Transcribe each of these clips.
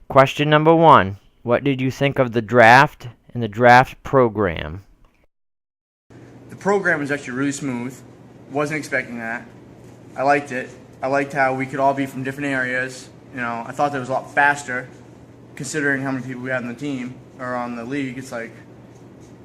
Question number 1. What did you think of the draft and the draft program? The program was actually really smooth. Wasn't expecting that. I liked it. I liked how we could all be from different areas. I thought that was a lot faster, considering how many people we had on the team or on the league. It's like,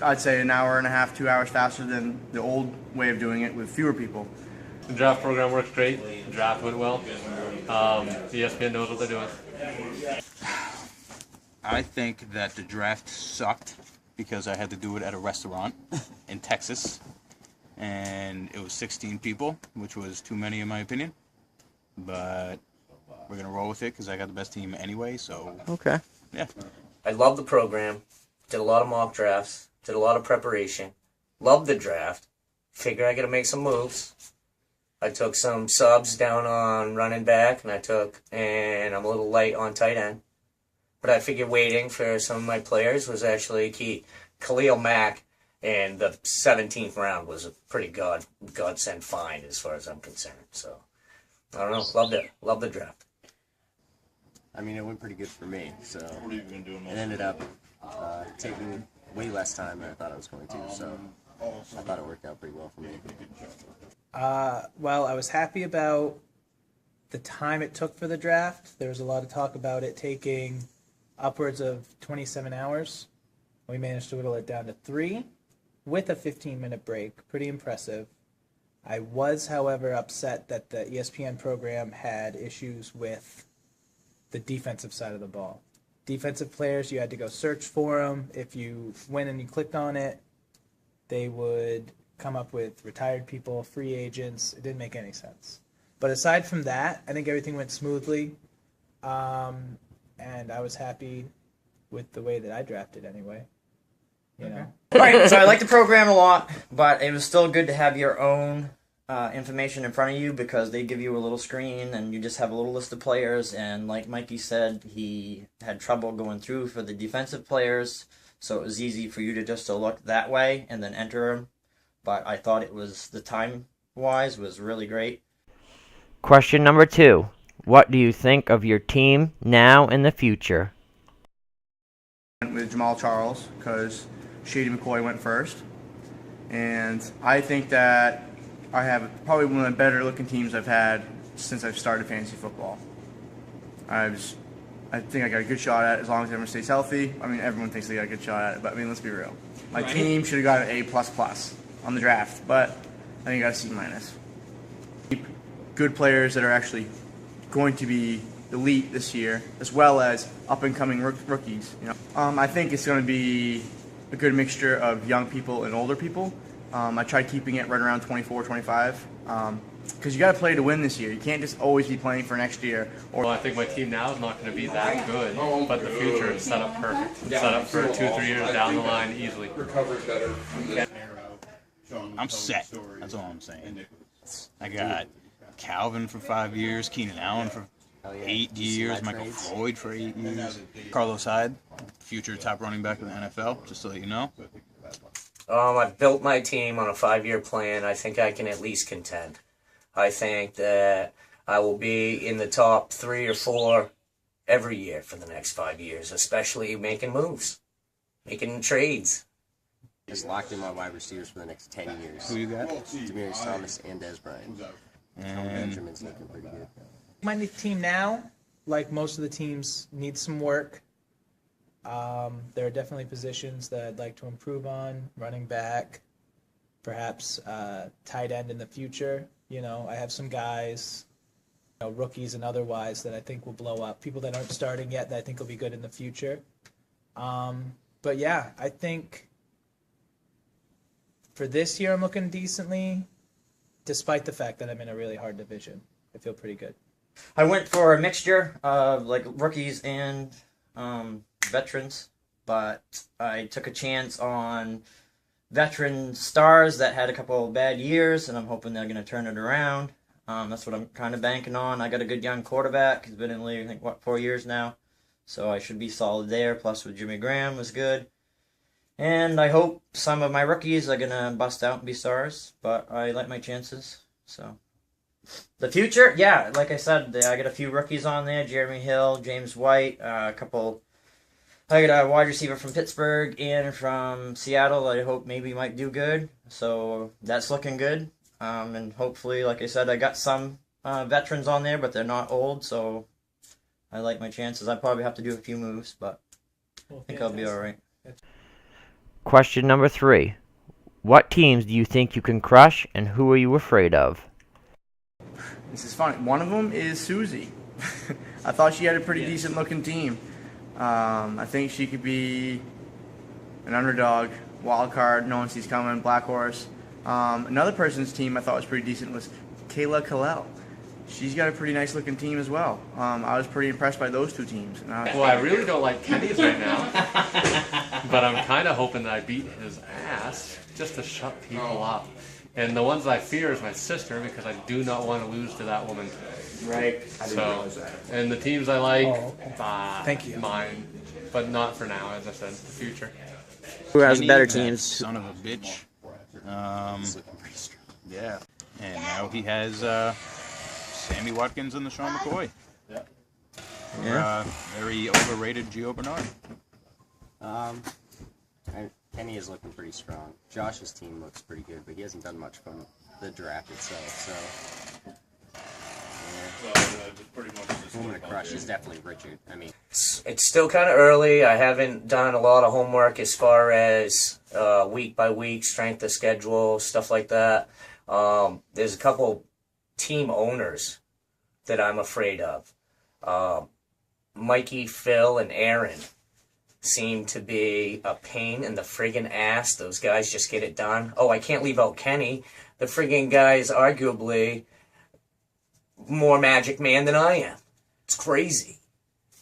I'd say an hour and a half, 2 hours faster than the old way of doing it with fewer people. The draft program worked great. The draft went well. ESPN knows what they're doing. I think that the draft sucked because I had to do it at a restaurant in Texas, and it was 16 people, which was too many in my opinion, but we're going to roll with it because I got the best team anyway, so... Okay. Yeah. I love the program, did a lot of mock drafts, did a lot of preparation, loved the draft, figure I got to make some moves. I took some subs down on running back, and I'm a little light on tight end. But I figured waiting for some of my players was actually key. Khalil Mack in the 17th round was a pretty godsend find as far as I'm concerned. So, I don't know, loved it. Loved the draft. I mean, it went pretty good for me, so it ended up taking way less time than I thought it was going to, so I thought it worked out pretty well for me. Well, I was happy about the time it took for the draft. There was a lot of talk about it taking upwards of 27 hours. We managed to whittle it down to 3 with a 15-minute break. Pretty impressive. I was, however, upset that the ESPN program had issues with the defensive side of the ball. Defensive players, you had to go search for them. If you went and you clicked on it, they would come up with retired people, free agents. It didn't make any sense. But aside from that, I think everything went smoothly. And I was happy with the way that I drafted anyway. You know. Right, so I like the program a lot, but it was still good to have your own information in front of you because they give you a little screen and you just have a little list of players. And like Mikey said, he had trouble going through for the defensive players, so it was easy for you to just to look that way and then enter them. But I thought it was, the time-wise, was really great. Question number 2. What do you think of your team now and the future? With Jamal Charles, because Shady McCoy went first. And I think that I have probably one of the better looking teams I've had since I've started fantasy football. I think I got a good shot at it as long as everyone stays healthy. I mean, everyone thinks they got a good shot at it, but I mean, let's be real. My team should have got an A++ on the draft, but I think I got a C-. Good players that are actually going to be elite this year, as well as up-and-coming rookies. I think it's going to be a good mixture of young people and older people. I tried keeping it right around 24, 25, because you got to play to win this year. You can't just always be playing for next year. Well, I think my team now is not going to be that good, but the future is set up perfect. It's set up for 2-3 years down the line easily. I'm set. That's all I'm saying. I got Calvin for 5 years, Keenan Allen for 8 years, Michael Floyd for 8 years, Carlos Hyde, future top running back of the NFL, just to let you know. I built my team on a 5-year plan. I think I can at least contend. I think that I will be in the top 3 or 4 every year for the next 5 years, especially making moves, making trades. Just locked in my wide receivers for the next 10 years. Who you got? Demaryius Thomas and Des Bryant. And Benjamin's looking pretty good. My team now, like most of the teams, needs some work. There are definitely positions that I'd like to improve on, running back, perhaps tight end in the future. I have some guys, rookies and otherwise, that I think will blow up. People that aren't starting yet that I think will be good in the future. But yeah, I think for this year I'm looking decently, despite the fact that I'm in a really hard division. I feel pretty good. I went for a mixture of like rookies and veterans, but I took a chance on veteran stars that had a couple of bad years, and I'm hoping they're going to turn it around. That's what I'm kind of banking on. I got a good young quarterback. He's been in the league, I think, 4 years now, so I should be solid there. Plus with Jimmy Graham was good. And I hope some of my rookies are going to bust out and be stars, but I like my chances. So the future, yeah, like I said, I got a few rookies on there: Jeremy Hill, James White, a couple. I got a wide receiver from Pittsburgh and from Seattle that I hope maybe might do good. So that's looking good. And hopefully, like I said, I got some veterans on there, but they're not old, so I like my chances. I probably have to do a few moves, but I think I'll be all right. Question number 3. What teams do you think you can crush, and who are you afraid of? This is funny. One of them is Susie. I thought she had a pretty decent looking team. I think she could be an underdog, wild card, no one sees coming, black horse. Another person's team I thought was pretty decent was Kayla Kalel. She's got a pretty nice looking team as well. I was pretty impressed by those two teams. Well, I really don't like Kenny's right now, but I'm kind of hoping that I beat his ass just to shut people up. And the ones I fear is my sister, because I do not want to lose to that woman. Right. I didn't realize that. And the teams I like, Thank you. mine, but not for now, as I said, the future. Who has Kenny, better that teams? Son of a bitch. Yeah. And now he has Sammy Watkins and the Sean McCoy. Yeah. Very overrated Gio Bernard. Kenny is looking pretty strong. Josh's team looks pretty good, but he hasn't done much from the draft itself, so... Who I'm going to crush is definitely Richard. I mean... It's still kind of early. I haven't done a lot of homework as far as week by week, strength of schedule, stuff like that. There's a couple team owners that I'm afraid of. Mikey, Phil, and Aaron seem to be a pain in the friggin' ass. Those guys just get it done. Oh, I can't leave out Kenny. The friggin' guy is arguably more Magic Man than I am. It's crazy.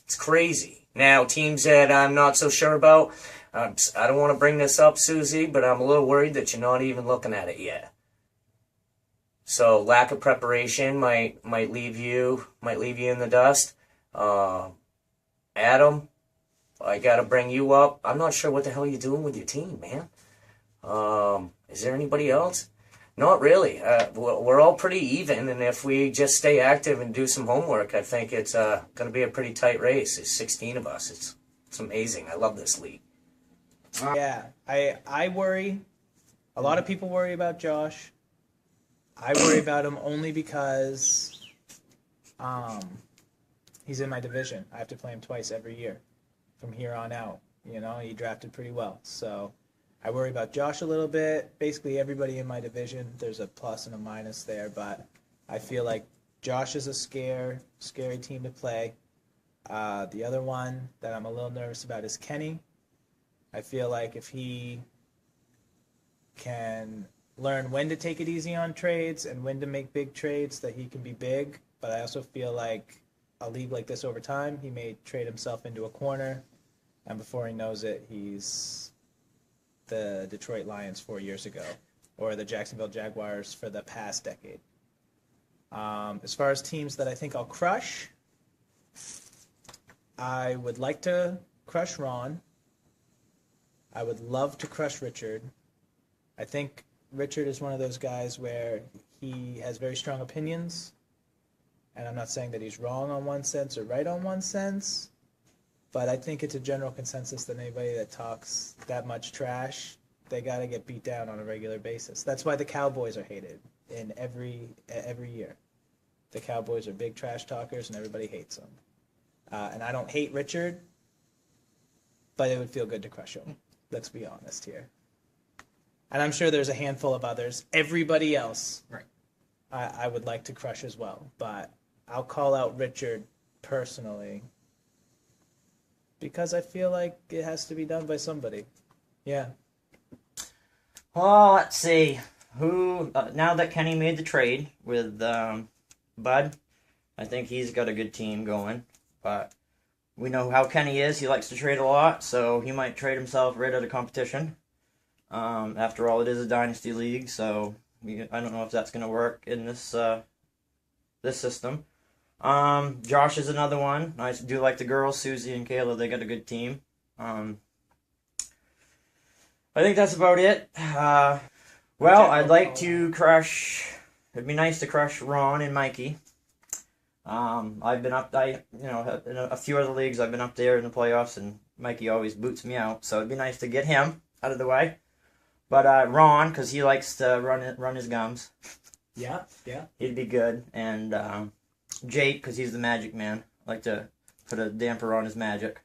It's crazy. Now, teams that I'm not so sure about, I don't want to bring this up, Susie, but I'm a little worried that you're not even looking at it yet. So lack of preparation might leave you in the dust. Adam, I gotta bring you up. I'm not sure what the hell you're doing with your team, man. Is there anybody else? Not really. We're all pretty even, and if we just stay active and do some homework, I think it's gonna be a pretty tight race. There's 16 of us. It's amazing. I love this league. Yeah, I worry. A lot of people worry about Josh. I worry about him only because he's in my division. I have to play him twice every year from here on out. You know, he drafted pretty well. So I worry about Josh a little bit. Basically, everybody in my division, there's a plus and a minus there. But I feel like Josh is a scary team to play. The other one that I'm a little nervous about is Kenny. I feel like if he can learn when to take it easy on trades and when to make big trades, that he can be big. But I also feel like a league like this over time, he may trade himself into a corner, and before he knows it, he's the Detroit Lions 4 years ago, or the Jacksonville Jaguars for the past decade. As far as teams that I think I'll crush, I would like to crush Ron. I would love to crush Richard. I think Richard is one of those guys where he has very strong opinions, and I'm not saying that he's wrong on one sense or right on one sense, but I think it's a general consensus that anybody that talks that much trash, they got to get beat down on a regular basis. That's why the Cowboys are hated in every year. The Cowboys are big trash talkers, and everybody hates them. And I don't hate Richard, but it would feel good to crush him. Let's be honest here. And I'm sure there's a handful of others. Everybody else, Right. I would like to crush as well. But I'll call out Richard personally because I feel like it has to be done by somebody. Yeah. Well, let's see. Who now that Kenny made the trade with Bud, I think he's got a good team going. But we know how Kenny is. He likes to trade a lot, so he might trade himself right out of competition. After all, it is a Dynasty league, so I don't know if that's going to work in this this system. Josh is another one. I do like the girls, Susie and Kayla. They got a good team. I think that's about it. Well, I'd like to crush it'd be nice to crush Ron and Mikey. I've been up, in a few other leagues, I've been up there in the playoffs, and Mikey always boots me out. So it'd be nice to get him out of the way. But Ron, because he likes to run his gums. Yeah. He'd be good. And Jake, because he's the magic man. Like to put a damper on his magic.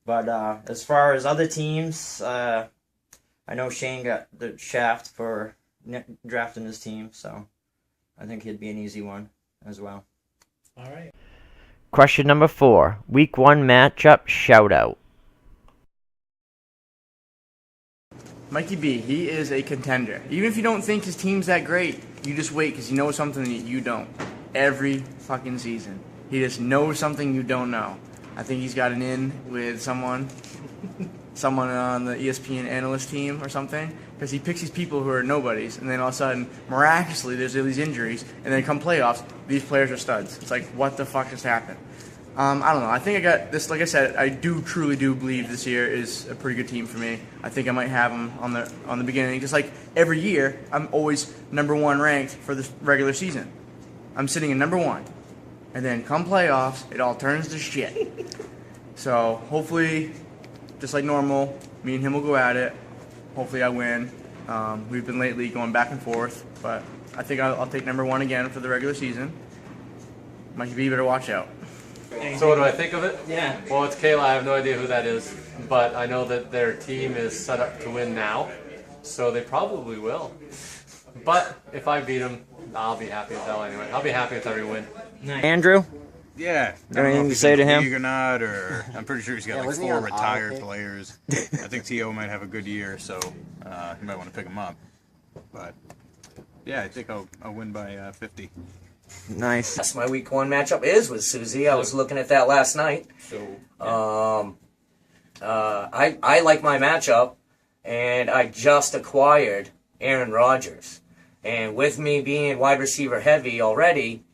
But as far as other teams, I know Shane got the shaft for drafting his team, so I think he'd be an easy one as well. All right. Question number 4. Week 1 matchup shout out. Mikey B, he is a contender. Even if you don't think his team's that great, you just wait because he knows something that you don't. Every fucking season. He just knows something you don't know. I think he's got an in with someone on the ESPN analyst team or something, because he picks these people who are nobodies, and then all of a sudden, miraculously, there's all these injuries, and then come playoffs, these players are studs. It's like, what the fuck just happened? I don't know. I think I got this. Like I said, I truly do believe this year is a pretty good team for me. I think I might have them on the beginning. Just like every year, I'm always number 1 ranked for the regular season. I'm sitting in number 1, and then come playoffs, it all turns to shit. So hopefully, just like normal, me and him will go at it. Hopefully, I win. We've been lately going back and forth, but I think I'll take number 1 again for the regular season. Mikey B, better watch out. So what do I think of it? Yeah. Well, it's Kayla. I have no idea who that is, but I know that their team is set up to win now, so they probably will. But if I beat them, I'll be happy as hell anyway. I'll be happy with every win. Andrew? Yeah. Got anything to say to him? League or not, or I'm pretty sure he's got like wasn't he 4 on retired auto pick? players. I think T.O. might have a good year, so you might want to pick him up. But yeah, I think I'll win by 50. Nice. That's my week 1 matchup is with Susie. I was looking at that last night. I like my matchup, and I just acquired Aaron Rodgers. And with me being wide receiver heavy already,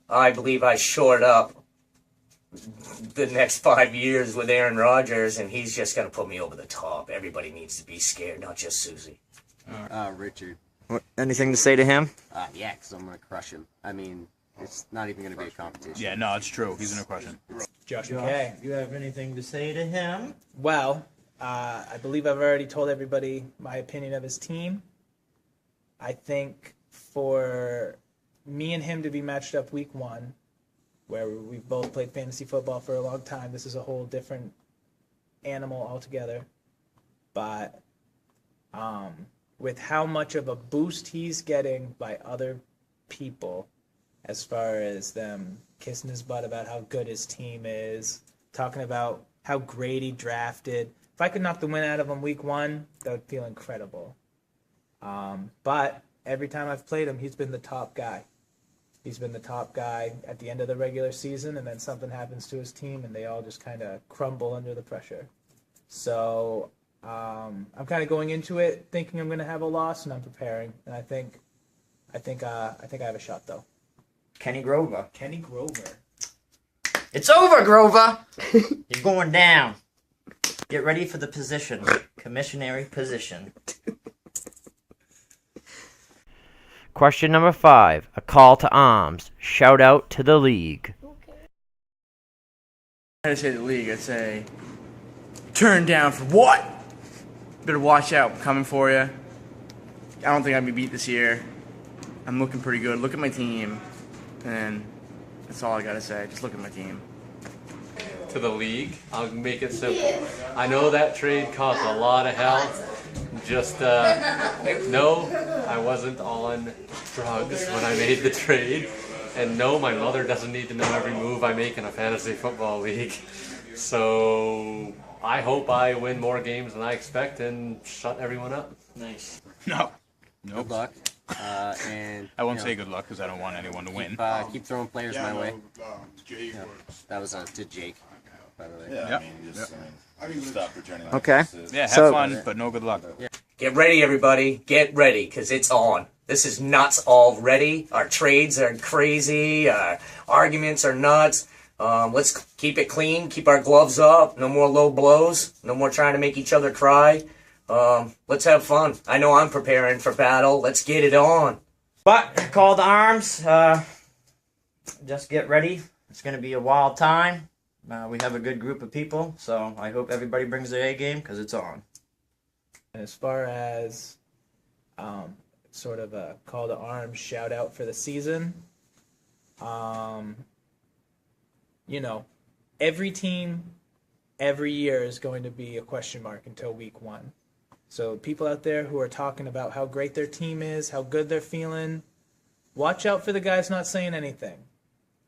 I believe I shored up the next 5 years with Aaron Rodgers, and he's just going to put me over the top. Everybody needs to be scared, not just Susie. Richard. Anything to say to him? Yeah, because I'm going to crush him. I mean, it's not even going to be a competition. Yeah, no, it's true. He's no question. Josh McKay. You have anything to say to him? Well, I believe I've already told everybody my opinion of his team. I think for me and him to be matched up week 1, where we've both played fantasy football for a long time, this is a whole different animal altogether. But with how much of a boost he's getting by other people, as far as them kissing his butt about how good his team is, talking about how great he drafted. If I could knock the win out of him week 1, that would feel incredible. But every time I've played him, he's been the top guy. He's been the top guy at the end of the regular season, and then something happens to his team, and they all just kind of crumble under the pressure. So I'm kind of going into it thinking I'm going to have a loss, and I'm preparing. And I think I have a shot though. Kenny Grover. Kenny Grover. It's over, Grover! You're going down. Get ready for the position. Commissionary position. Question number 5. A call to arms. Shout out to the league. I'd say the league, I'd say, turn down for what? Better watch out, I'm coming for you. I don't think I'll be beat this year. I'm looking pretty good. Look at my team. And that's all I gotta say. Just look at my team. To the league, I'll make it simple. I know that trade caused a lot of hell. Just, no, I wasn't on drugs when I made the trade. And no, my mother doesn't need to know every move I make in a fantasy football league. So I hope I win more games than I expect and shut everyone up. Nice. No. Good Nope. luck. And I won't say good luck because I don't want anyone to win. keep throwing players my way. That was to Jake, by the way. Yeah, Yep. I mean, just stop returning. Okay. Yeah, have So- fun, but no good luck. Get ready, everybody. Get ready, because it's on. This is nuts already. Our trades are crazy. Our arguments are nuts. Let's keep it clean. Keep our gloves up. No more low blows. No more trying to make each other cry. Let's have fun. I know I'm preparing for battle. Let's get it on. But call to arms. Just get ready. It's going to be a wild time. We have a good group of people, so I hope everybody brings their A game because it's on. And as far as sort of a call to arms shout out for the season, you know, every team every year is going to be a question mark until week 1. So people out there who are talking about how great their team is, how good they're feeling, watch out for the guys not saying anything.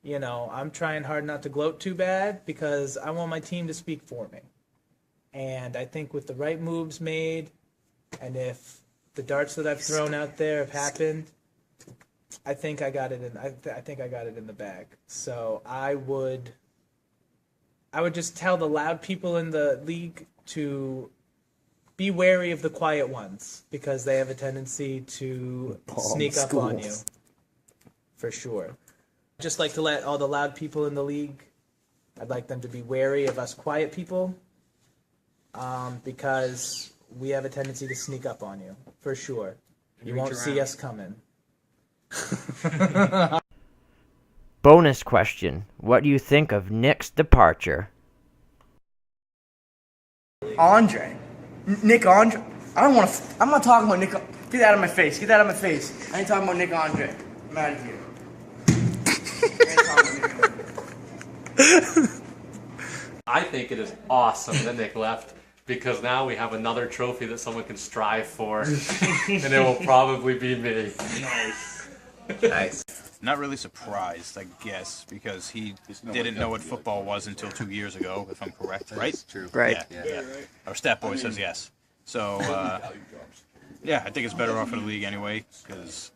You know, I'm trying hard not to gloat too bad because I want my team to speak for me. And I think with the right moves made, and if the darts that I've thrown out there have happened, I think I got it in. I think I got it in the bag. So I would just tell the loud people in the league to be wary of the quiet ones because they have a tendency to sneak up on you, for sure. Just like to let all the loud people in the league, I'd like them to be wary of us quiet people, because we have a tendency to sneak up on you, for sure. You won't see us coming. Bonus question. What do you think of Nick's departure? Andre. Nick Andre. I don't want to. I'm not talking about Nick. Get that out of my face. Get that out of my face. I ain't talking about Nick Andre. I'm out of here. I think it is awesome that Nick left because now we have another trophy that someone can strive for, and it will probably be me. Nice. Not really surprised, I guess, because he didn't know what football was until 2 years ago, if I'm correct, right? That's true. Right. Yeah. Our stat boy says yes. So, yeah, I think it's better off for the league anyway, because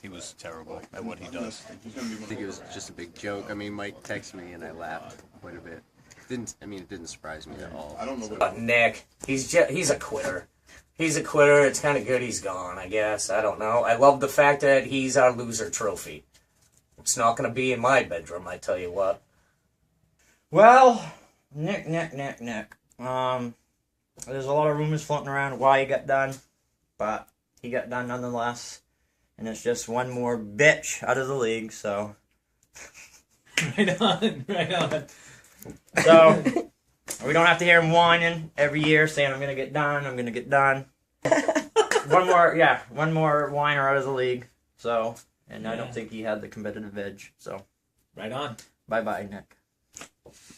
he was terrible at what he does. I think it was just a big joke. I mean, Mike texted me and I laughed quite a bit. It didn't surprise me at all. I don't know But Nick, he's a quitter. He's a quitter. It's kind of good he's gone, I guess. I don't know. I love the fact that he's our loser trophy. It's not going to be in my bedroom, I tell you what. Well, Nick. There's a lot of rumors floating around why he got done, but he got done nonetheless. And it's just one more bitch out of the league, so. Right on. So, we don't have to hear him whining every year saying, I'm going to get done. One more whiner out of the league. So, and I don't think he had the competitive edge. So, Right on. bye-bye, Nick.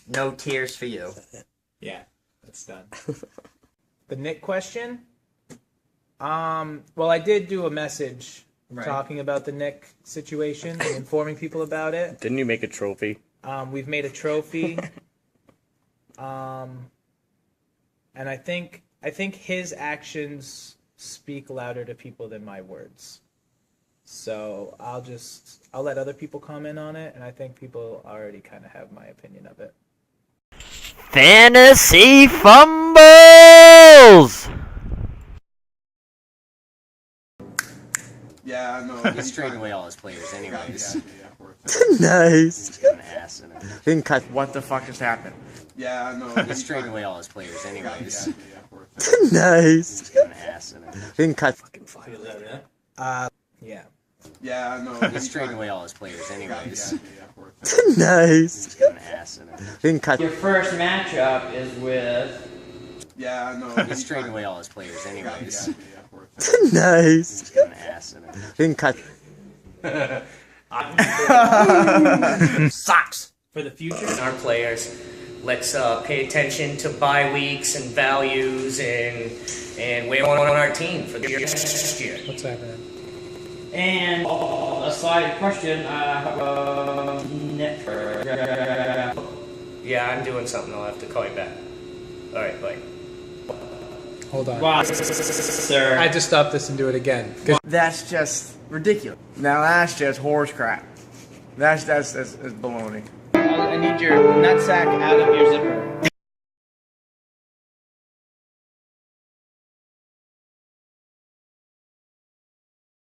No tears for you. Yeah, that's done. The Nick question? Well, I did do a message talking about the Nick situation and informing people about it. Didn't you make a trophy? We've made a trophy. And I think his actions speak louder to people than my words. So I'll let other people comment on it, and I think people already kind of have my opinion of it. Fantasy Fumbles! Yeah, I know. He's trading away all his players anyways. Nice. He's got an ass in him. What the fuck just happened? Yeah, I know. He's trading away all his players anyways. Nice. He's got an ass in him. Yeah. Yeah, I know. He's trading away all his players anyways. Nice. He's got an ass in him. Your first matchup is with... Yeah, I know. He's trading away all his players anyways. Nice. He's got an ass in him. Sucks. For the future? Our players. Let's pay attention to bye weeks and values and where we want our team for the next year. What's happening? And a side question, Nick. Yeah, I'm doing something. I'll have to call you back. All right, bye. Hold on. Wow, sir. I just stopped this and do it again. That's just ridiculous. Now that's just horse crap. That's baloney. I need your nutsack out of your zipper.